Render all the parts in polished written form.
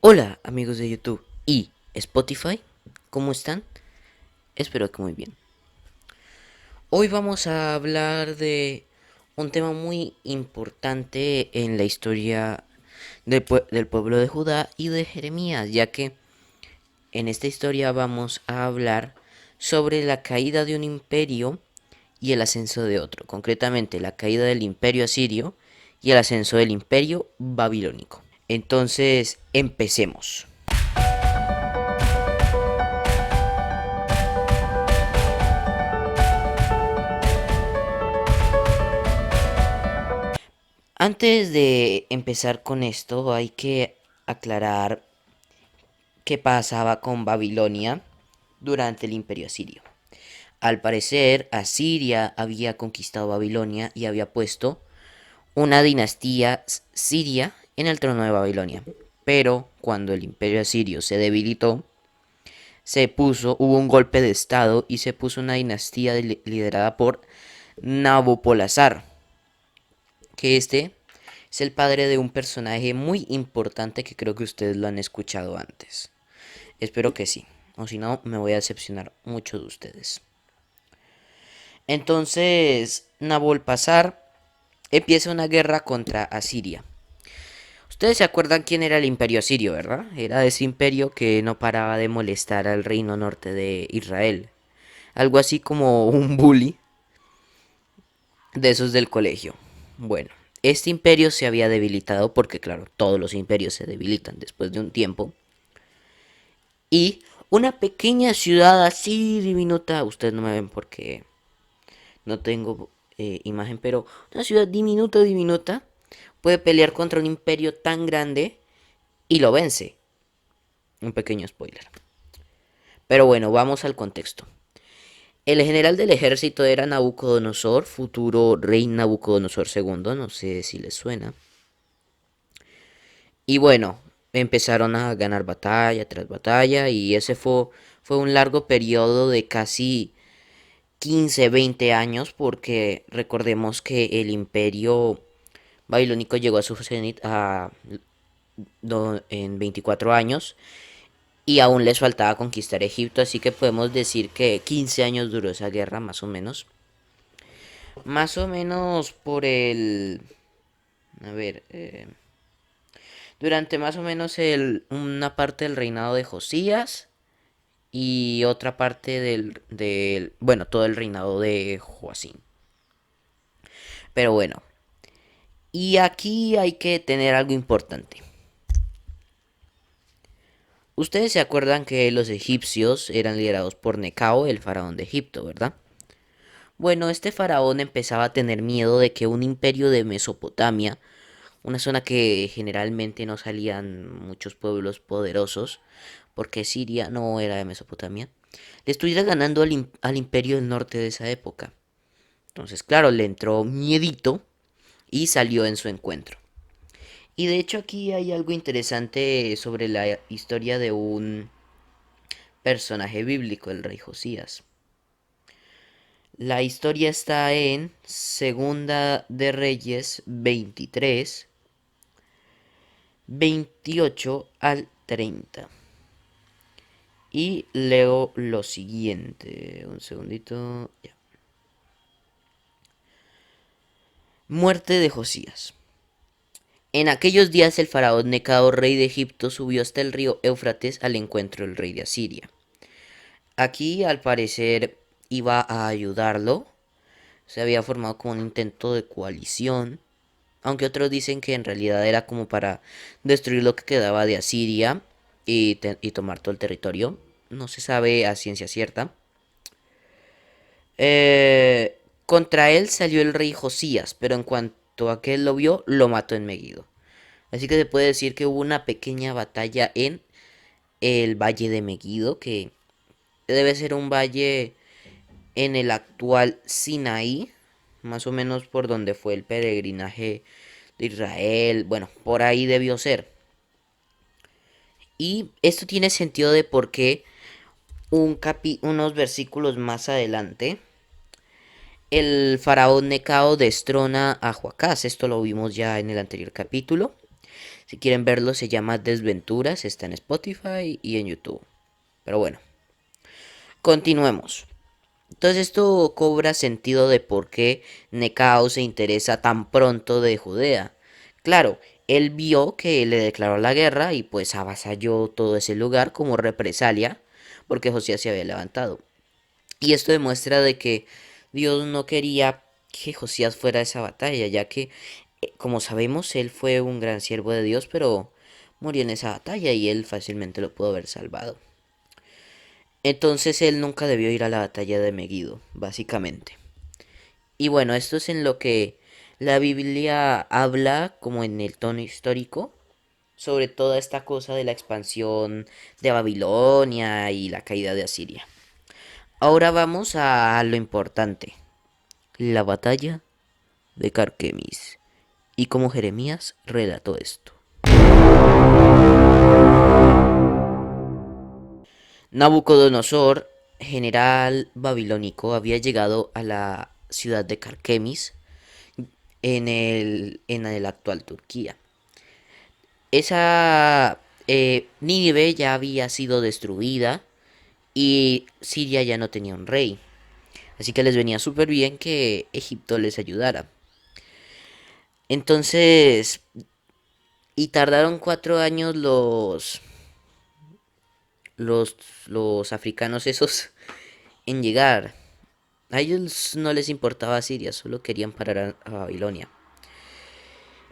Hola amigos de YouTube y Spotify, ¿cómo están? Espero que muy bien. Hoy vamos a hablar de un tema muy importante en la historia del pueblo de Judá y de Jeremías, ya que en esta historia vamos a hablar sobre la caída de un imperio y el ascenso de otro, concretamente la caída del imperio asirio y el ascenso del imperio babilónico. Entonces, empecemos. Antes de empezar con esto, hay que aclarar qué pasaba con Babilonia durante el imperio asirio. Al parecer, Asiria había conquistado Babilonia y había puesto una dinastía siria en el trono de Babilonia. Pero cuando el imperio asirio se debilitó, hubo un golpe de estado y se puso una dinastía liderada por Nabopolassar, que es el padre de un personaje muy importante que creo que ustedes lo han escuchado antes. Espero que sí, o si no, me voy a decepcionar mucho de ustedes. Entonces, Nabopolassar empieza una guerra contra Asiria. Ustedes se acuerdan quién era el imperio asirio, ¿verdad? Era ese imperio que no paraba de molestar al reino norte de Israel. Algo así como un bully de esos del colegio. Bueno, este imperio se había debilitado porque, claro, todos los imperios se debilitan después de un tiempo. Y una pequeña ciudad así diminuta, ustedes no me ven porque no tengo imagen, pero una ciudad diminuta, diminuta, puede pelear contra un imperio tan grande y lo vence. Un pequeño spoiler. Pero bueno, vamos al contexto. El general del ejército era Nabucodonosor, futuro rey Nabucodonosor II, no sé si les suena. Y bueno, empezaron a ganar batalla tras batalla y fue un largo periodo de casi 15, 20 años porque recordemos que el imperio babilónico llegó a su cenit en 24 años y aún les faltaba conquistar Egipto, así que podemos decir que 15 años duró esa guerra más o menos. Más o menos por el... A ver, durante más o menos una parte del reinado de Josías y otra parte bueno, todo el reinado de Joacín. Pero bueno, y aquí hay que tener algo importante. Ustedes se acuerdan que los egipcios eran liderados por Necao, el faraón de Egipto, ¿verdad? Bueno, este faraón empezaba a tener miedo de que un imperio de Mesopotamia, una zona que generalmente no salían muchos pueblos poderosos, porque Siria no era de Mesopotamia, le estuviera ganando al imperio del norte de esa época. Entonces, claro, le entró miedito y salió en su encuentro. Y de hecho aquí hay algo interesante sobre la historia de un personaje bíblico, el rey Josías. La historia está en Segunda de Reyes 23, 28 al 30. Y leo lo siguiente. Un segundito. Ya. Muerte de Josías. En aquellos días el faraón Necao, rey de Egipto, subió hasta el río Éufrates al encuentro del rey de Asiria. Aquí, al parecer, iba a ayudarlo. Se había formado como un intento de coalición. Aunque otros dicen que en realidad era como para destruir lo que quedaba de Asiria y tomar todo el territorio. No se sabe a ciencia cierta. Contra él salió el rey Josías, pero en cuanto a que él lo vio, lo mató en Megiddo. Así que se puede decir que hubo una pequeña batalla en el valle de Megiddo, que debe ser un valle en el actual Sinaí, más o menos por donde fue el peregrinaje de Israel. Bueno, por ahí debió ser. Y esto tiene sentido de por qué unos versículos más adelante el faraón Necao destrona a Joacás. Esto lo vimos ya en el anterior capítulo. Si quieren verlo se llama Desventuras, está en Spotify y en YouTube. Pero bueno, continuemos. Entonces esto cobra sentido de por qué Necao se interesa tan pronto de Judea. Claro, él vio que le declaró la guerra y pues avasalló todo ese lugar como represalia porque Josías se había levantado. Y esto demuestra de que Dios no quería que Josías fuera a esa batalla, ya que, como sabemos, él fue un gran siervo de Dios, pero murió en esa batalla y él fácilmente lo pudo haber salvado. Entonces él nunca debió ir a la batalla de Megiddo, básicamente. Y bueno, esto es en lo que la Biblia habla como en el tono histórico sobre toda esta cosa de la expansión de Babilonia y la caída de Asiria. Ahora vamos a lo importante, la batalla de Carquemis y cómo Jeremías relató esto. Nabucodonosor, general babilónico, había llegado a la ciudad de Carquemis en el actual Turquía. Esa Nínive ya había sido destruida y Siria ya no tenía un rey. Así que les venía súper bien que Egipto les ayudara. Entonces, y tardaron 4 años los, los africanos esos en llegar. A ellos no les importaba Siria, solo querían parar a Babilonia.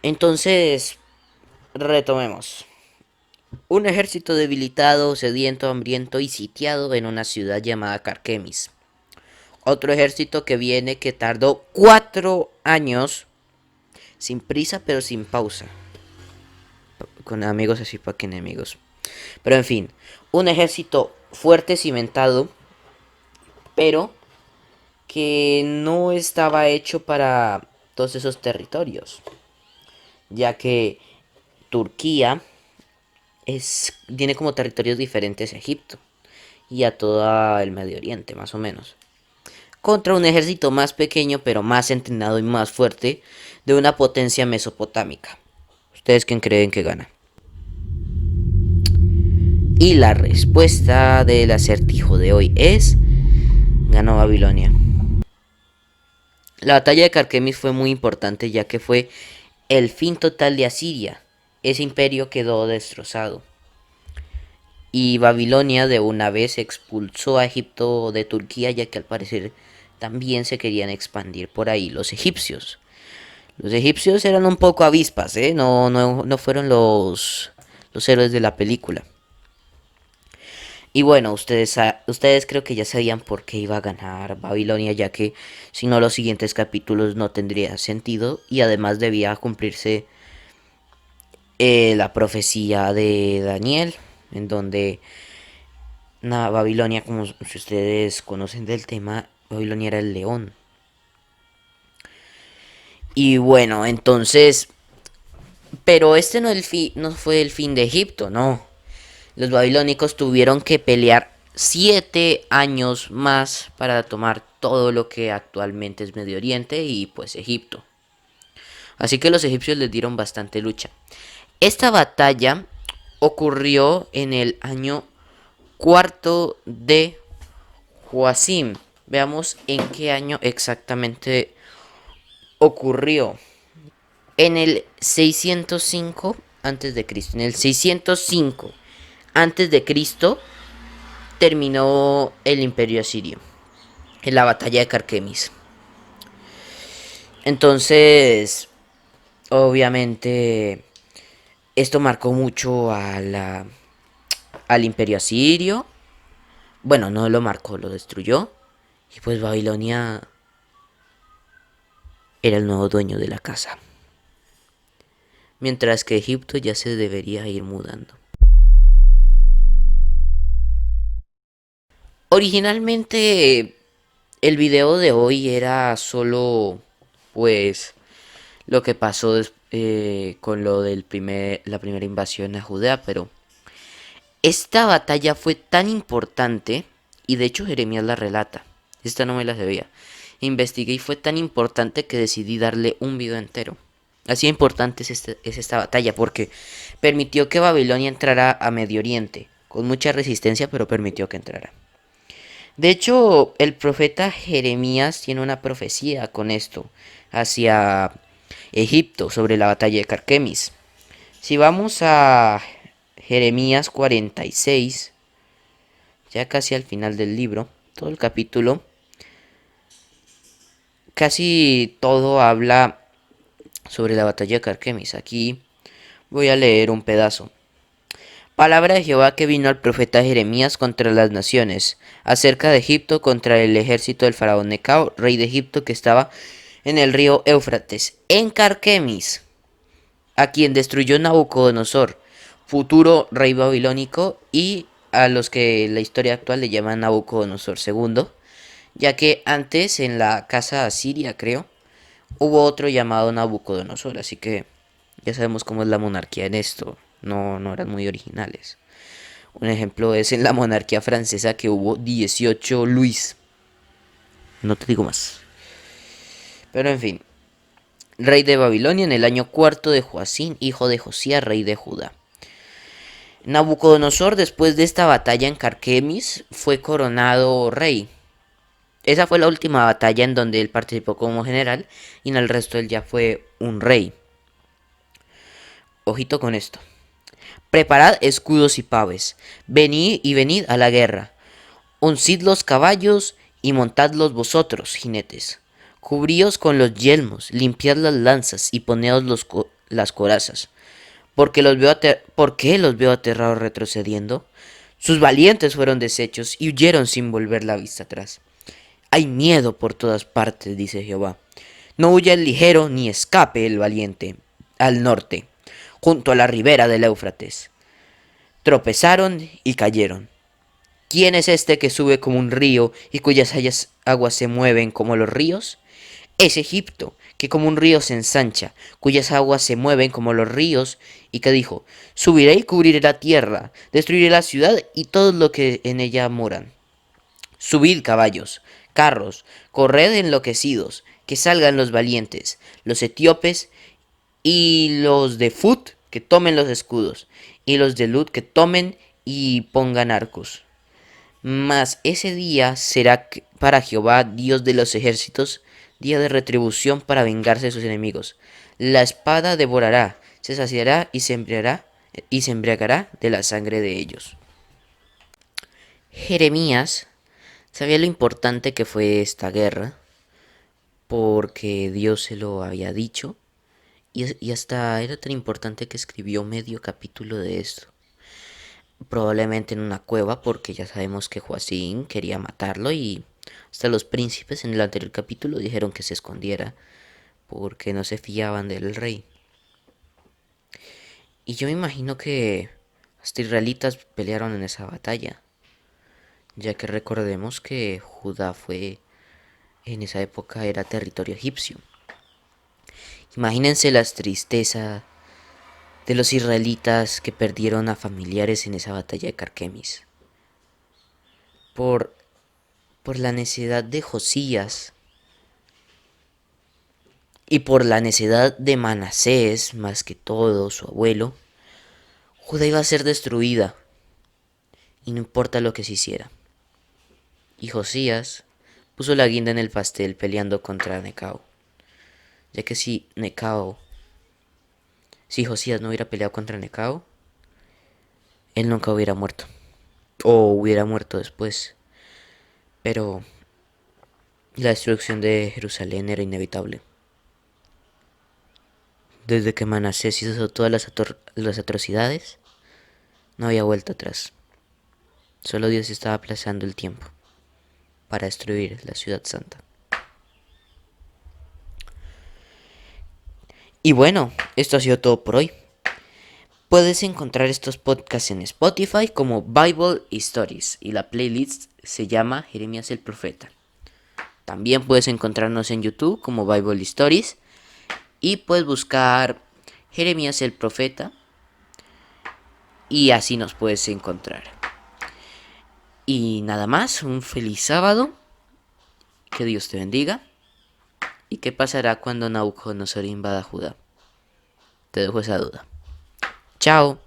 Entonces, retomemos. Un ejército debilitado, sediento, hambriento y sitiado en una ciudad llamada Carquemis. Otro ejército que viene que tardó 4 años, sin prisa pero sin pausa. Con amigos así para que enemigos. Pero en fin, un ejército fuerte, cimentado, pero que no estaba hecho para todos esos territorios. Ya que Turquía tiene como territorios diferentes a Egipto y a todo el Medio Oriente, más o menos. Contra un ejército más pequeño, pero más entrenado y más fuerte, de una potencia mesopotámica. ¿Ustedes quién creen que gana? Y la respuesta del acertijo de hoy es: ganó Babilonia. La batalla de Carquemis fue muy importante ya que fue el fin total de Asiria. Ese imperio quedó destrozado. Y Babilonia de una vez expulsó a Egipto de Turquía, ya que al parecer también se querían expandir por ahí los egipcios. Los egipcios eran un poco avispas, ¿eh? No fueron los héroes de la película. Y bueno, ustedes creo que ya sabían por qué iba a ganar Babilonia, ya que si no los siguientes capítulos no tendría sentido y además debía cumplirse la profecía de Daniel, en donde Babilonia, como si ustedes conocen del tema, Babilonia era el león. Y bueno, entonces, pero este no fue el fin de Egipto, no. Los babilónicos tuvieron que pelear 7 años más para tomar todo lo que actualmente es Medio Oriente y pues Egipto. Así que los egipcios les dieron bastante lucha. Esta batalla ocurrió en el año cuarto de Joacim. Veamos en qué año exactamente ocurrió. En el 605 antes de Cristo. En el 605 antes de Cristo terminó el imperio asirio en la batalla de Carquemis. Entonces, obviamente, esto marcó mucho al imperio asirio. Bueno, no lo marcó, lo destruyó. Y pues Babilonia era el nuevo dueño de la casa. Mientras que Egipto ya se debería ir mudando. Originalmente el video de hoy era solo pues lo que pasó con lo del la primera invasión a Judea, pero esta batalla fue tan importante, y de hecho Jeremías la relata, esta no me la sabía, investigué y fue tan importante que decidí darle un video entero. Así importante es esta batalla porque permitió que Babilonia entrara a Medio Oriente, con mucha resistencia, pero permitió que entrara. De hecho, el profeta Jeremías tiene una profecía con esto hacia Egipto sobre la batalla de Carquemis. Si vamos a Jeremías 46, ya casi al final del libro, todo el capítulo, casi todo habla sobre la batalla de Carquemis. Aquí voy a leer un pedazo. Palabra de Jehová que vino al profeta Jeremías contra las naciones, acerca de Egipto contra el ejército del faraón Necao, rey de Egipto, que estaba en el río Éufrates, en Carquemis, a quien destruyó Nabucodonosor, futuro rey babilónico, y a los que la historia actual le llaman Nabucodonosor segundo, ya que antes en la casa asiria, creo, hubo otro llamado Nabucodonosor, así que ya sabemos cómo es la monarquía en esto, no eran muy originales. Un ejemplo es en la monarquía francesa que hubo 18 Luis. No te digo más. Pero en fin, rey de Babilonia en el año cuarto de Joacín, hijo de Josías, rey de Judá. Nabucodonosor, después de esta batalla en Carquemis, fue coronado rey. Esa fue la última batalla en donde él participó como general y en el resto él ya fue un rey. Ojito con esto. Preparad escudos y paves, venid y venid a la guerra. Uncid los caballos y montadlos vosotros, jinetes. Cubríos con los yelmos, limpiad las lanzas y poneos las corazas. ¿Por qué los veo aterrados retrocediendo? Sus valientes fueron deshechos y huyeron sin volver la vista atrás. Hay miedo por todas partes, dice Jehová. No huya el ligero ni escape el valiente al norte, junto a la ribera del Éufrates. Tropezaron y cayeron. ¿Quién es este que sube como un río y cuyas aguas se mueven como los ríos? Es Egipto, que como un río se ensancha, cuyas aguas se mueven como los ríos, y que dijo, subiré y cubriré la tierra, destruiré la ciudad y todo lo que en ella moran. Subid caballos, carros, corred enloquecidos, que salgan los valientes, los etíopes y los de Fut que tomen los escudos, y los de Lut que tomen y pongan arcos. Mas ese día será para Jehová, Dios de los ejércitos, día de retribución para vengarse de sus enemigos. La espada devorará, se saciará y se embriagará de la sangre de ellos. Jeremías sabía lo importante que fue esta guerra, porque Dios se lo había dicho, y hasta era tan importante que escribió medio capítulo de esto. Probablemente en una cueva, porque ya sabemos que Joacín quería matarlo y hasta los príncipes en el anterior capítulo dijeron que se escondiera porque no se fiaban del rey. Y yo me imagino que hasta israelitas pelearon en esa batalla, ya que recordemos que Judá fue en esa época era territorio egipcio. Imagínense las tristezas de los israelitas que perdieron a familiares en esa batalla de Carquemis. Por, por la necedad de Josías y por la necedad de Manasés, más que todo su abuelo, Judá iba a ser destruida, y no importa lo que se hiciera. Y Josías puso la guinda en el pastel peleando contra Necao, ya que si Josías no hubiera peleado contra Necao, él nunca hubiera muerto, o hubiera muerto después. Pero la destrucción de Jerusalén era inevitable. Desde que Manasés hizo todas las atrocidades, no había vuelta atrás. Solo Dios estaba aplazando el tiempo para destruir la ciudad santa. Y bueno, esto ha sido todo por hoy. Puedes encontrar estos podcasts en Spotify como Bible Stories y la playlist se llama Jeremías el Profeta. También puedes encontrarnos en YouTube como Bible Stories y puedes buscar Jeremías el Profeta y así nos puedes encontrar. Y nada más, un feliz sábado, que Dios te bendiga. ¿Y qué pasará cuando Nabucodonosor invada Judá? Te dejo esa duda. Chao.